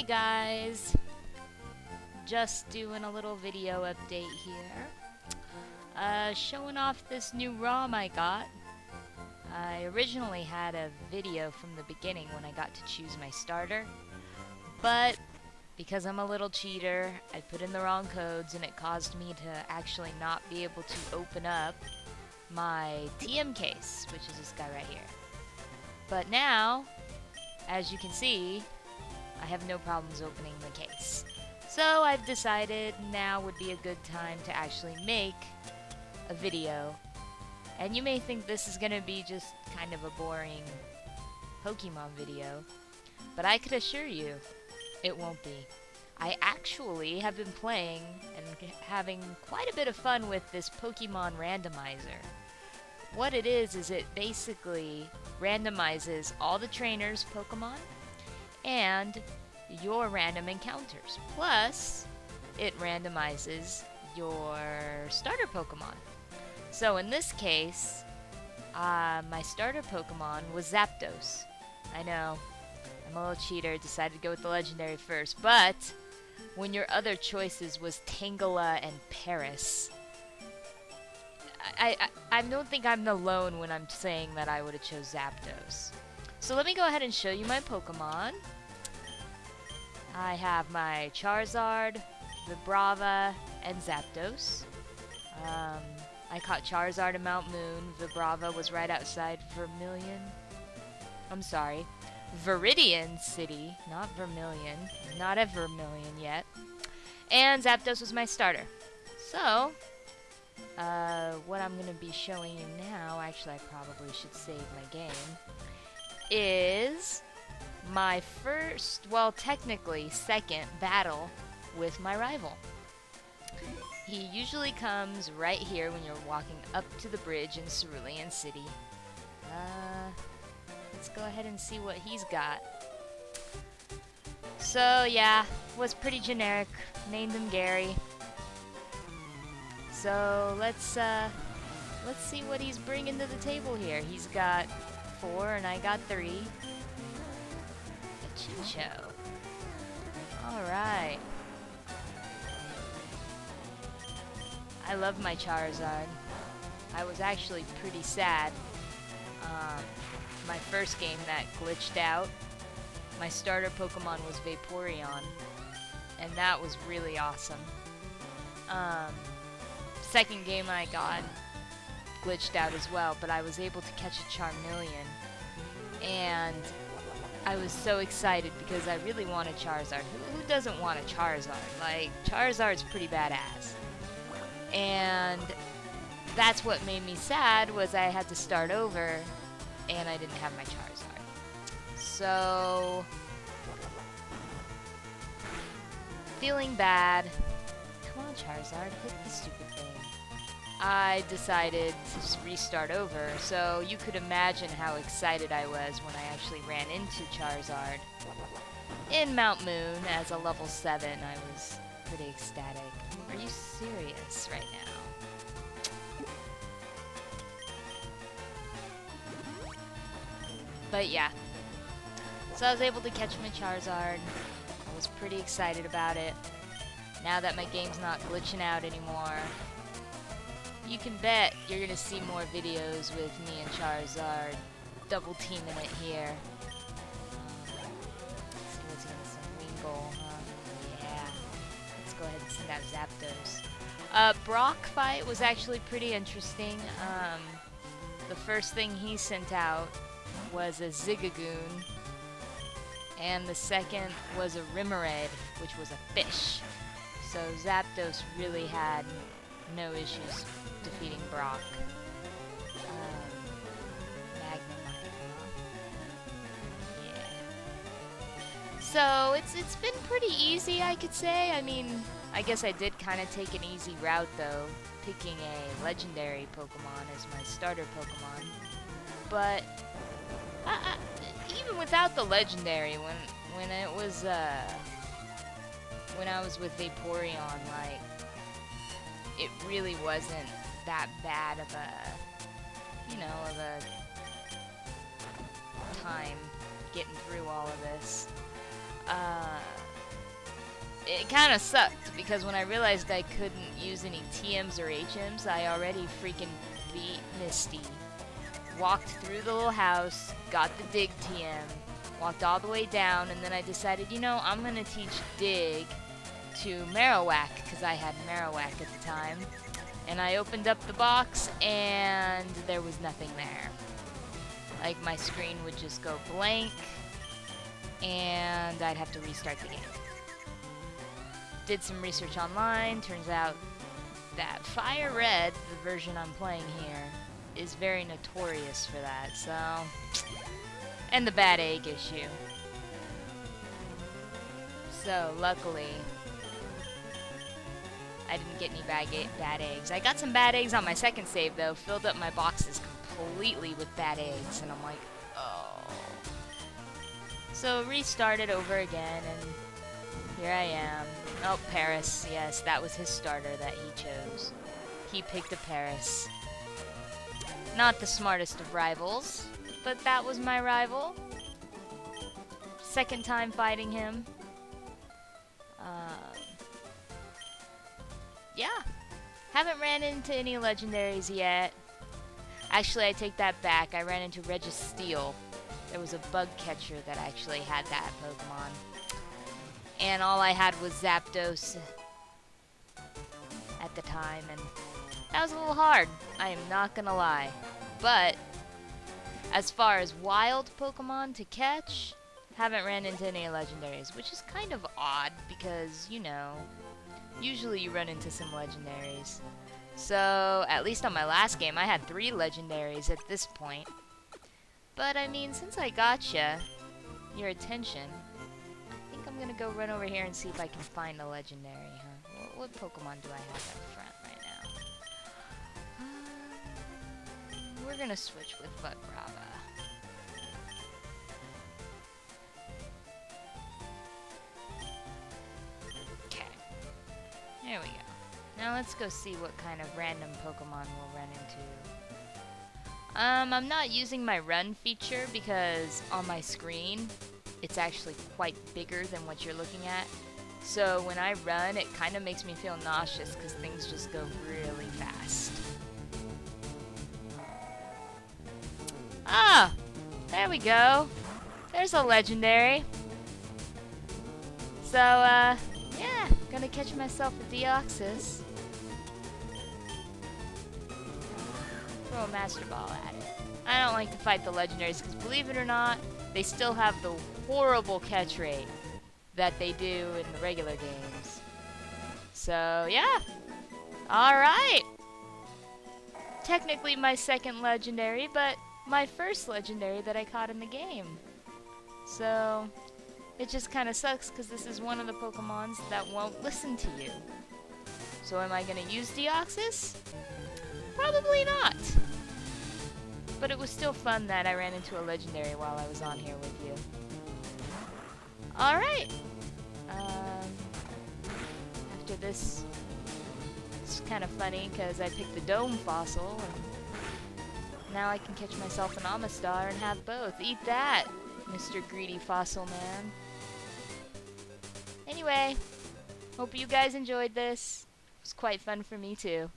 Hey guys, just doing a little video update here. Showing off this new ROM I got. I originally had a video from the beginning when I got to choose my starter, but because I'm a little cheater, I put in the wrong codes and it caused me to actually not be able to open up my TM case, which is this guy right here. But now, as you can see, I have no problems opening the case. So I've decided now would be a good time to actually make a video. And you may think this is gonna be just kind of a boring Pokemon video, but I could assure you it won't be. I actually have been playing and having quite a bit of fun with this Pokemon randomizer. What it is it basically randomizes all the trainers' Pokemon and your random encounters. Plus, it randomizes your starter Pokemon. So in this case, my starter Pokemon was Zapdos. I know, I'm a little cheater, decided to go with the legendary first, but when your other choices was Tangela and Paris, I don't think I'm alone when I'm saying that I would have chose Zapdos. So let me go ahead and show you my Pokemon. I have my Charizard, Vibrava, and Zapdos. I caught Charizard in Mount Moon. Vibrava was right outside Vermilion. I'm sorry, Viridian City, not Vermilion. Not at Vermilion yet. And Zapdos was my starter. So, what I'm going to be showing you now, actually I probably should save my game, is my first, well technically second battle with my rival. He usually comes right here when you're walking up to the bridge in Cerulean City. Let's go ahead and see what he's got. So yeah, was pretty generic. Named him Gary. So let's see what he's bringing to the table here. He's got 4 and I got 3. A Chinchou. Alright. I love my Charizard. I was actually pretty sad. My first game that glitched out. My starter Pokemon was Vaporeon. And that was really awesome. Second game I got glitched out as well, but I was able to catch a Charmeleon. And I was so excited because I really want a Charizard. Who doesn't want a Charizard? Like, Charizard's pretty badass. And that's what made me sad, was I had to start over and I didn't have my Charizard. So, feeling bad. Come on, Charizard, hit the stupid thing. I decided to restart over, so you could imagine how excited I was when I actually ran into Charizard in Mount Moon as a level 7. I was pretty ecstatic. Are you serious right now? But yeah. So I was able to catch my Charizard. I was pretty excited about it. Now that my game's not glitching out anymore, you can bet you're gonna see more videos with me and Charizard double teaming it here. Let's see what's gonna send Wingull, huh? Yeah. Let's go ahead and send out Zapdos. Brock fight was actually pretty interesting. The first thing he sent out was a Zigzagoon, and the second was a Remoraid, which was a fish. So Zapdos really had no issues defeating Brock. Magnemite, huh? Yeah. So it's been pretty easy, I could say. I mean, I guess I did kind of take an easy route though, picking a legendary Pokemon as my starter Pokemon. But even without the legendary, when it was when I was with Vaporeon, like, it really wasn't that bad of a, you know, of a time getting through all of this. it kind of sucked because when I realized I couldn't use any TMs or HMs, I already freaking beat Misty. Walked through the little house, got the Dig TM, walked all the way down, and then I decided, you know, I'm going to teach Dig to Marowak because I had Marowak at the time. And I opened up the box and there was nothing there. Like my screen would just go blank and I'd have to restart the game. Did some research online, turns out that Fire Red, the version I'm playing here, is very notorious for that, so... And the bad egg issue. So, luckily, I didn't get any bad eggs. I got some bad eggs on my second save, though. Filled up my boxes completely with bad eggs, and I'm like, oh. So, restarted over again, and here I am. Oh, Paris. Yes, that was his starter that he chose. He picked a Paris. Not the smartest of rivals, but that was my rival. Second time fighting him. Yeah. Haven't ran into any legendaries yet. Actually, I take that back. I ran into Registeel. There was a bug catcher that actually had that Pokemon. And all I had was Zapdos at the time, and that was a little hard. I am not gonna lie. But, as far as wild Pokemon to catch, haven't ran into any legendaries, which is kind of odd because, you know, usually you run into some legendaries. So, at least on my last game, I had 3 legendaries at this point. But, I mean, since I gotcha your attention, I think I'm gonna go run over here and see if I can find a legendary, huh? What Pokemon do I have up front right now? We're gonna switch with Bugrava. Okay. There we go. Now let's go see what kind of random Pokemon we'll run into. I'm not using my run feature because on my screen it's actually quite bigger than what you're looking at. So when I run, it kind of makes me feel nauseous because things just go really fast. Ah! There we go. There's a legendary. So, yeah, gonna catch myself a Deoxys. Throw a Master Ball at it. I don't like to fight the legendaries because, believe it or not, they still have the horrible catch rate that they do in the regular games. So, yeah. Alright! Technically my second legendary, but my first legendary that I caught in the game. So, it just kind of sucks because this is one of the Pokemons that won't listen to you. So am I going to use Deoxys? Probably not. But it was still fun that I ran into a legendary while I was on here with you. Alright. After this, it's kind of funny because I picked the Dome Fossil, and now I can catch myself an Amistar and have both. Eat that, Mr. Greedy Fossil Man. Anyway, hope you guys enjoyed this. It was quite fun for me too.